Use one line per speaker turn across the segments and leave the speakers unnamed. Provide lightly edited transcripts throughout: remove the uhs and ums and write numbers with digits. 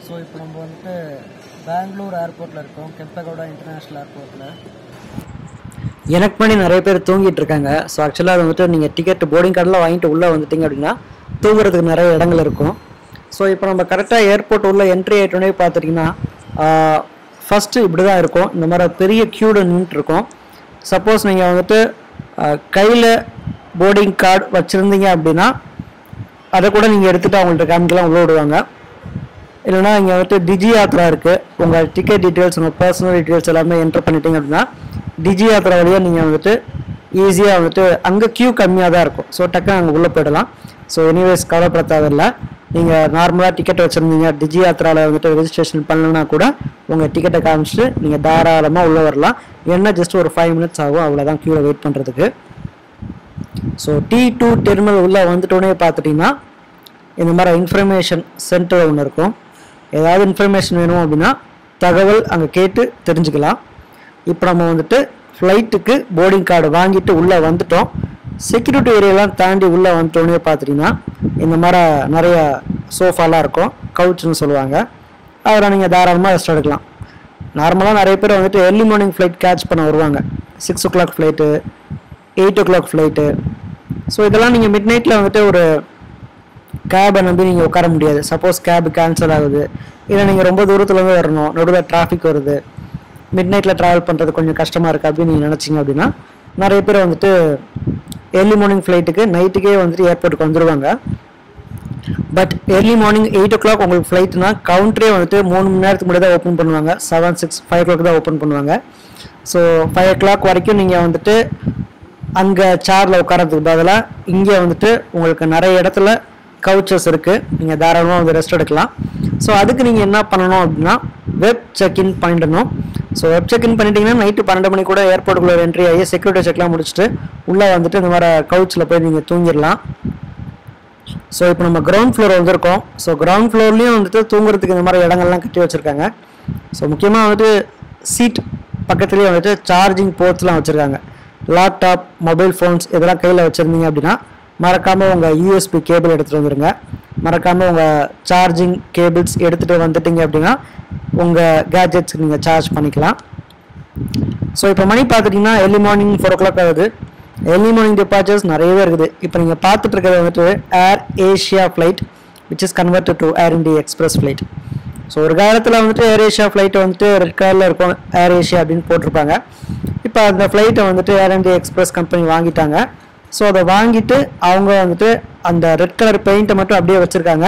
So இப்போ நம்ம வந்துட்டு பெங்களூர் ஏர்போர்ட்டில் இருக்கோம், கெம்பகவுடா இன்டர்நேஷ்னல் ஏர்போர்ட்டில். எனக்கு பண்ணி நிறைய பேர் தூங்கிட்டு இருக்காங்க. ஸோ ஆக்சுவலாக அது வந்துட்டு நீங்கள் டிக்கெட் போர்டிங் கார்டெலாம் வாங்கிட்டு உள்ளே வந்துட்டீங்க அப்படின்னா தூங்குறதுக்கு நிறைய இடங்கள் இருக்கும். ஸோ இப்போ நம்ம கரெக்டாக ஏர்போர்ட் உள்ள என்ட்ரி ஆகிட்டோன்னே பார்த்துட்டிங்கன்னா ஃபஸ்ட்டு இப்படி தான் இருக்கும். இந்த மாதிரி பெரிய க்யூடு நின்றுட்டுருக்கோம். சப்போஸ் நீங்கள் வந்துட்டு கையில் போர்டிங் கார்டு வச்சுருந்தீங்க அப்படின்னா அதை கூட நீங்கள் எடுத்துகிட்டு அவங்கள்ட்ட காமிக்கலாம், உள்ள விடுவாங்க. இல்லைனா இங்கே வந்துட்டு டிஜி யாத்ரா இருக்குது. உங்கள் டிக்கெட் டீட்டெயில்ஸ், உங்கள் பர்சனல் டீட்டெயில்ஸ் எல்லாமே என்ட்ரு பண்ணிட்டீங்க அப்படின்னா டிஜி யாத்ரா வழியாக நீங்கள் வந்துட்டு ஈஸியாக வந்துட்டு அங்கே க்யூ கம்மியாக தான் இருக்கும். ஸோ டக்குன்னு அங்கே உள்ளே போயிடலாம். ஸோ எனிவேஸ் கவலைப்பட தேவையில்லை. நீங்கள் நார்மலாக டிக்கெட் வச்சுருந்தீங்க, டிஜி யாத்ராவில் வந்துட்டு ரெஜிஸ்ட்ரேஷன் பண்ணலன்னா கூட உங்கள் டிக்கெட்டை காமிச்சிட்டு நீங்கள் தாராளமாக உள்ளே வரலாம். என்ன ஜஸ்ட் ஒரு 5 மினிட்ஸ் ஆகும், அவ்வளோதான் க்யூவில் வெயிட் பண்ணுறதுக்கு. ஸோ T2 டெர்மினல் உள்ளே வந்துட்டோன்னே பார்த்துட்டிங்கன்னா இந்த மாதிரி இன்ஃபர்மேஷன் சென்டர் ஒன்று இருக்கும். ஏதாவது இன்ஃபர்மேஷன் வேணும் அப்படின்னா தகவல் அங்கே கேட்டு தெரிஞ்சுக்கலாம். இப்போ நம்ம வந்துட்டு ஃப்ளைட்டுக்கு போர்டிங் கார்டு வாங்கிட்டு உள்ளே வந்துட்டோம். செக்யூரிட்டி ஏரியாலாம் தாண்டி உள்ளே வந்துட்டோன்னே பார்த்துட்டிங்கன்னா இந்த மாதிரி நிறைய சோஃபாலாம் இருக்கும், கவுச்சுன்னு சொல்லுவாங்க. அதில் நீங்கள் தாராளமாக ரெஸ்ட் எடுக்கலாம். நார்மலாக நிறைய பேர் வந்துட்டு ஏர்லி மார்னிங் ஃப்ளைட் கேட்ச் பண்ண வருவாங்க. 6 o'clock flight, 8 o'clock flight. So இதெல்லாம் நீங்கள் மிட் நைட்டில் வந்துட்டு ஒரு கேபை நம்பி நீங்கள் உட்கார முடியாது. சப்போஸ் கேபு கேன்சல் ஆகுது, இல்லை நீங்கள் ரொம்ப தூரத்துலேருந்து வரணும், நடுவில் டிராஃபிக் வருது, மிட் நைட்டில் ட்ராவல் பண்ணுறது கொஞ்சம் கஷ்டமாக இருக்குது அப்படின்னு நீங்கள் நினச்சிங்க அப்படின்னா நிறைய பேர் வந்துட்டு ஏர்லி மார்னிங் ஃப்ளைட்டுக்கு நைட்டுக்கே வந்துட்டு ஏர்போர்ட்டுக்கு வந்துடுவாங்க. பட் ஏர்லி மார்னிங் 8 o'clock உங்களுக்கு ஃப்ளைட்னா கவுண்டரே வந்துட்டு 3 மணி நேரத்துக்கு முன்னாடி தான் ஓப்பன் பண்ணுவாங்க. 7, 6, 5 o'clock தான் ஓப்பன் பண்ணுவாங்க. ஸோ 5 o'clock வரைக்கும் நீங்கள் வந்துட்டு அங்கே சேரில் உட்காரத்துக்கு பதிலாக இங்கே வந்துட்டு உங்களுக்கு நிறைய இடத்துல கவுச்சஸ் இருக்குது, நீங்கள் தாராளமாக வந்து ரெஸ்ட் எடுக்கலாம். ஸோ அதுக்கு நீங்கள் என்ன பண்ணணும் அப்படின்னா வெப் செக்இன் பண்ணிடணும். ஸோ வெப் செக்இன் பண்ணிட்டீங்கன்னா நைட்டு 12 மணி கூட ஏர்போர்ட்டுக்குள்ளே என்ட்ரி ஆகி செக்யூரிட்டி செக்லாம் முடிச்சுட்டு உள்ளே வந்துட்டு இந்த மாதிரி கவுச்சில் போய் நீங்கள் தூங்கிடலாம். ஸோ இப்போ நம்ம கிரவுண்ட் ஃப்ளோர் வந்திருக்கோம். ஸோ கிரவுண்ட் ஃப்ளோர்லேயும் வந்துட்டு தூங்குறதுக்கு இந்த மாதிரி இடங்கள்லாம் கட்டி வச்சுருக்காங்க. ஸோ முக்கியமாக வந்துட்டு சீட் பக்கத்துலேயே வந்துட்டு சார்ஜிங் போர்ட்ஸ்லாம் வச்சுருக்காங்க. லேப்டாப், மொபைல் ஃபோன்ஸ் இதெல்லாம் கையில் வச்சுருந்தீங்க அப்படின்னா மறக்காமல் உங்கள் USB கேபிள் எடுத்துகிட்டு வந்துடுங்க. மறக்காமல் உங்கள் சார்ஜிங் கேபிள்ஸ் எடுத்துகிட்டு வந்துட்டீங்க அப்படின்னா உங்கள் கேட்ஜெட்ஸ்க்கு நீங்கள் சார்ஜ் பண்ணிக்கலாம். ஸோ இப்போ மணி பார்த்துட்டிங்கன்னா ஏர்லி மார்னிங் 4 o'clock ஆகுது. ஏர்லி மார்னிங் டிபார்ச்சர்ஸ் நிறையவே இருக்குது. இப்போ நீங்கள் பார்த்துட்டு இருக்கிறது வந்துட்டு ஏர் Asia flight which is converted to air India Express flight. So ஒரு காலத்தில் வந்துட்டு ஏர் ஏஷியா ஃப்ளைட்டை வந்துட்டு ரெட் கலரில் இருக்கும், ஏர் ஏஷியா அப்படின்னு போட்டிருப்பாங்க. இப்போ அந்த ஃப்ளைட்டை வந்துட்டு ஏர் இண்டியா எக்ஸ்பிரஸ் கம்பெனி வாங்கிட்டாங்க. ஸோ அதை வாங்கிட்டு அவங்க வந்துட்டு அந்த ரெட் கலர் பெயிண்ட்டை மட்டும் அப்படியே வச்சுருக்காங்க,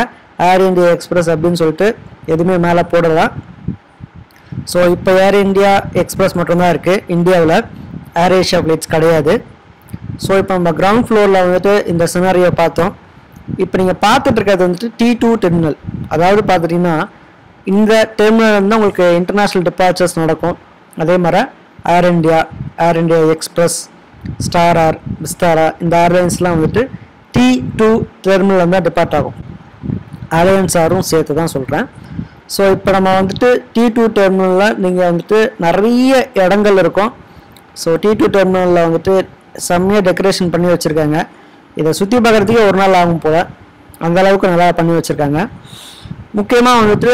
ஏர் இண்டியா எக்ஸ்பிரஸ் அப்படின்னு சொல்லிட்டு எதுவுமே மேலே போடலாம். ஸோ இப்போ ஏர் இண்டியா எக்ஸ்பிரஸ் மட்டும்தான் இருக்குது இந்தியாவில், ஏர் ஏஷியா ஃப்ளைட்ஸ் கிடையாது. ஸோ இப்போ நம்ம கிரவுண்ட் ஃப்ளோரில் வந்துட்டு இந்த சினாரியை பார்த்தோம். இப்போ நீங்கள் பார்த்துட்டு இருக்கிறது வந்துட்டு T2 டெர்மினல். அதாவது பார்த்துட்டிங்கன்னா இந்த டெர்மினல் வந்து உங்களுக்கு இன்டர்நேஷ்னல் டிபார்ச்சர்ஸ் நடக்கும். அதே மாதிரி ஏர் இண்டியா எக்ஸ்பிரஸ், ஸ்டார் ஏர், விஸ்தாரா இந்த ஏர்லைன்ஸ்லாம் வந்துட்டு T2 டெர்மினல் தான் டிபார்ட் ஆகும். அலையன்ஸ் ஆரும் சேர்த்து தான் சொல்கிறேன். ஸோ இப்போ நம்ம வந்துட்டு T2 டெர்மினலில் நீங்கள் வந்துட்டு நிறைய இடங்கள் இருக்கும். ஸோ T2 டெர்மினலில் வந்துட்டு செம்மையாக டெக்கரேஷன் பண்ணி வச்சுருக்காங்க. இதை சுற்றி பார்க்குறதுக்கே ஒரு நாள் ஆகும் போல், அந்தளவுக்கு நல்லா பண்ணி வச்சுருக்காங்க. முக்கியமாக வந்துட்டு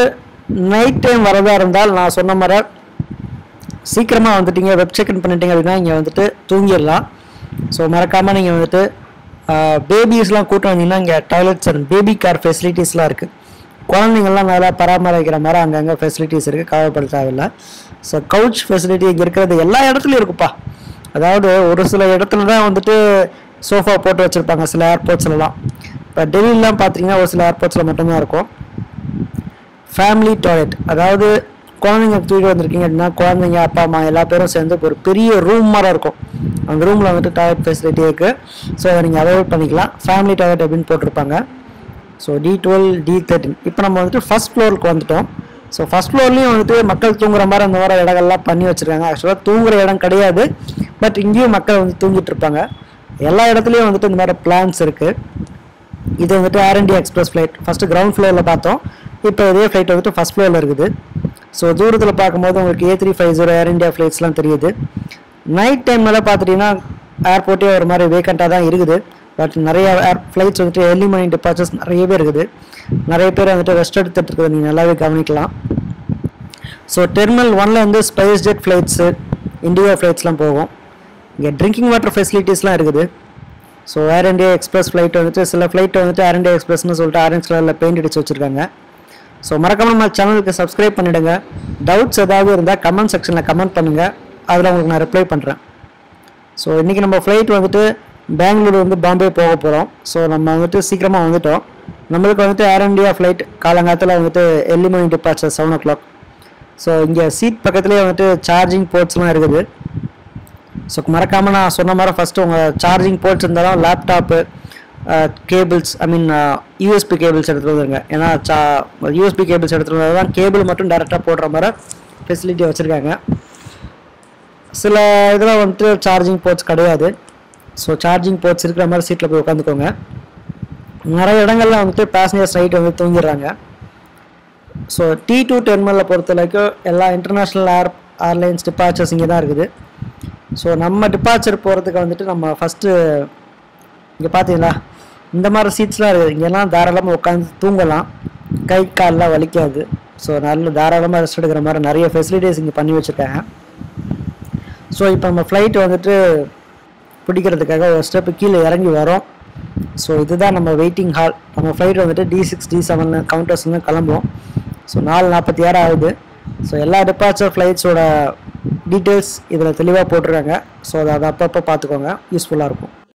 நைட் டைம் வரதா இருந்தால் நான் சொன்ன மாதிரி சீக்கிரமாக வந்துட்டீங்க, வெப் செக்இன் பண்ணிட்டீங்க அப்படின்னா இங்கே வந்துட்டு தூங்கிடலாம். ஸோ மறக்காமல் நீங்கள் வந்துட்டு பேபிஸ்லாம் கூட்டம் வந்தீங்கன்னா இங்கே டாய்லெட்ஸ் அண்ட் பேபி கேர் ஃபெசிலிட்டிஸ்லாம் இருக்குது. குழந்தைங்கள்லாம் நல்லா பராமரிக்கிற மாதிரி அங்கங்கே ஃபெசிலிட்டிஸ் இருக்குது, கவலைப்பட தேவையில்லை. ஸோ கவுச் ஃபெசிலிட்டி இங்கே இருக்கிறது எல்லா இடத்துலையும் இருக்குப்பா. அதாவது ஒரு சில இடத்துல தான் வந்துட்டு சோஃபா போட்டு வச்சுருப்பாங்க சில ஏர்போர்ட்ஸ்லாம். இப்போ டெல்லிலாம் பார்த்தீங்கன்னா ஒரு சில ஏர்போர்ட்ஸில் மட்டும்தான் இருக்கும். ஃபேமிலி டாய்லெட், அதாவது குழந்தைங்க தூக்கிட்டு வந்திருக்கீங்க அப்படின்னா குழந்தைங்க, அப்பா அம்மா எல்லா பேரும் சேர்ந்து ஒரு பெரிய ரூம் மாதிரி இருக்கும். அந்த ரூமில் வந்துட்டு டாய்லெட் ஃபெசிலிட்டி இருக்குது. ஸோ அதை நீங்கள் அவாய்ட் பண்ணிக்கலாம். ஃபேமிலி டாய்லெட் அப்படின்னு போட்டிருப்பாங்க. So D12, D13. இப்போ நம்ம வந்துட்டு ஃபஸ்ட் ஃப்ளோருக்கு வந்துட்டோம். ஸோ ஃபஸ்ட் ஃப்ளோர்லேயும் வந்துட்டு மக்கள் தூங்குற மாதிரி அந்த மாதிரி இடங்கள்லாம் பண்ணி வச்சுருக்காங்க. ஆக்சுவலாக தூங்குற இடம் கிடையாது, பட் இங்கேயும் மக்கள் வந்து தூங்கிட்டு இருப்பாங்க. எல்லா இடத்துலையும் வந்துட்டு இந்த மாதிரி பிளான்ஸ் இருக்குது. இது வந்துட்டு Air India Express flight first ground ஃப்ளோரில் பார்த்தோம். இப்போ இதே ஃப்ளைட் வந்துட்டு ஃபஸ்ட் ஃப்ளோரில் இருக்குது. ஸோ தூரத்தில் பார்க்கும்போது உங்களுக்கு A350 ஏர் இண்டியா ஃப்ளைட்ஸ்லாம் தெரியுது. நைட் டைமில் பார்த்துட்டிங்கன்னா ஏர்போர்ட்டே ஒரு மாதிரி வேக்கண்ட்டாக தான் இருக்குது. பட் நிறைய ஃப்ளைட்ஸ் வந்துட்டு ஏர்லி மார்னிங் டிபார்ச்சர்ஸ் நிறையவே இருக்குது. நிறைய பேர் வந்துட்டு ரெஸ்ட் எடுத்துகிட்டு இருக்கிறத நீங்கள் நல்லாவே கவனிக்கலாம். ஸோ டெர்மினல் 1ல் வந்து ஸ்பைஸ் ஜெட் ஃப்ளைட்ஸு, இண்டிகோ ஃப்ளைட்ஸ்லாம் போகும். இங்கே ட்ரிங்கிங் வாட்டர் ஃபெசிலிட்டிஸ்லாம் இருக்குது. So air India Express flight வந்துட்டு சில ஃப்ளைட் வந்துட்டு ஏர் இண்டியா எக்ஸ்பிரஸ்னு சொல்லிட்டு ஆரஞ்ச் கலரில் பெயிண்ட் அடிச்சு வச்சுருக்காங்க. ஸோ மறக்காம நம்ம சேனலுக்கு சப்ஸ்கிரைப் பண்ணிவிடுங்க. டவுட்ஸ் ஏதாவது இருந்தால் கமெண்ட் செக்ஷனில் கமெண்ட் பண்ணுங்கள், அதில் உங்களுக்கு நான் ரிப்ளை பண்ணுறேன். ஸோ இன்றைக்கி நம்ம ஃப்ளைட் வந்துட்டு பெங்களூர் வந்து பாம்பே போக போகிறோம். ஸோ நம்ம வந்துட்டு சீக்கிரமாக வந்துட்டோம். நம்மளுக்கு வந்துட்டு ஏர் இண்டியா ஃப்ளைட் காலங்காலத்தில் வந்துட்டு early morning departure 7 o'clock. So இங்கே சீட் பக்கத்துலேயே வந்துட்டு சார்ஜிங் போர்ட்ஸ்லாம் இருக்குது. ஸோ மறக்காமல் நான் சொன்ன மாதிரி ஃபஸ்ட்டு உங்கள் சார்ஜிங் போர்ட்ஸ் இருந்தாலும் லேப்டாப்பு கேபிள்ஸ் யூஎஸ்பி கேபிள்ஸ் எடுத்துகிட்டு வந்துருங்க. ஏன்னா யூஎஸ்பி கேபிள்ஸ் எடுத்துகிட்டு வந்தால் தான் கேபிள் மட்டும் டேரெக்டாக போடுற மாதிரி ஃபெசிலிட்டி வச்சுருக்காங்க. சில இதில் வந்துட்டு சார்ஜிங் போர்ட்ஸ் கிடையாது. ஸோ சார்ஜிங் போர்ட்ஸ் இருக்கிற மாதிரி சீட்டில் போய் உட்காந்துக்கோங்க. நிறைய இடங்கள்ல வந்துட்டு பேசஞ்சர்ஸ் நைட் வந்து தூங்கிடுறாங்க. ஸோ T2 டெர்மினலில் பொறுத்த வரைக்கும் எல்லா இன்டர்நேஷ்னல் ஏர்லைன்ஸ் டிபார்ச்சர்ஸ் இங்கே தான் இருக்குது. ஸோ நம்ம டிபார்ச்சர் போகிறதுக்கு வந்துட்டு நம்ம ஃபஸ்ட்டு இங்கே பார்த்தீங்களா இந்த மாதிரி சீட்ஸ்லாம் இருக்குது. இங்கெல்லாம் தாராளமாக உட்காந்து தூங்கலாம், கை கால்லாம் வலிக்காது. ஸோ நல்ல தாராளமாக ரெஸ்ட் எடுக்கிற மாதிரி நிறைய ஃபெசிலிட்டிஸ் இங்கே பண்ணி வச்சுருக்காங்க. ஸோ இப்போ நம்ம ஃப்ளைட் வந்துட்டு பிடிக்கிறதுக்காக ஒரு ஸ்டெப்பு கீழே இறங்கி வரோம். ஸோ இதுதான் நம்ம வெயிட்டிங் ஹால். நம்ம ஃப்ளைட் வந்துட்டு D6 D7 கவுண்டர்ஸ்னு கிளம்புவோம். ஸோ 4:46 ஆகுது. ஸோ எல்லா டிபார்ச்சர் ஃப்ளைட்ஸோட டீட்டெயில்ஸ் இதில் தெளிவாக போட்டிருக்காங்க. ஸோ அதை அப்பப்போ பார்த்துக்கோங்க, யூஸ்ஃபுல்லாக இருக்கும்.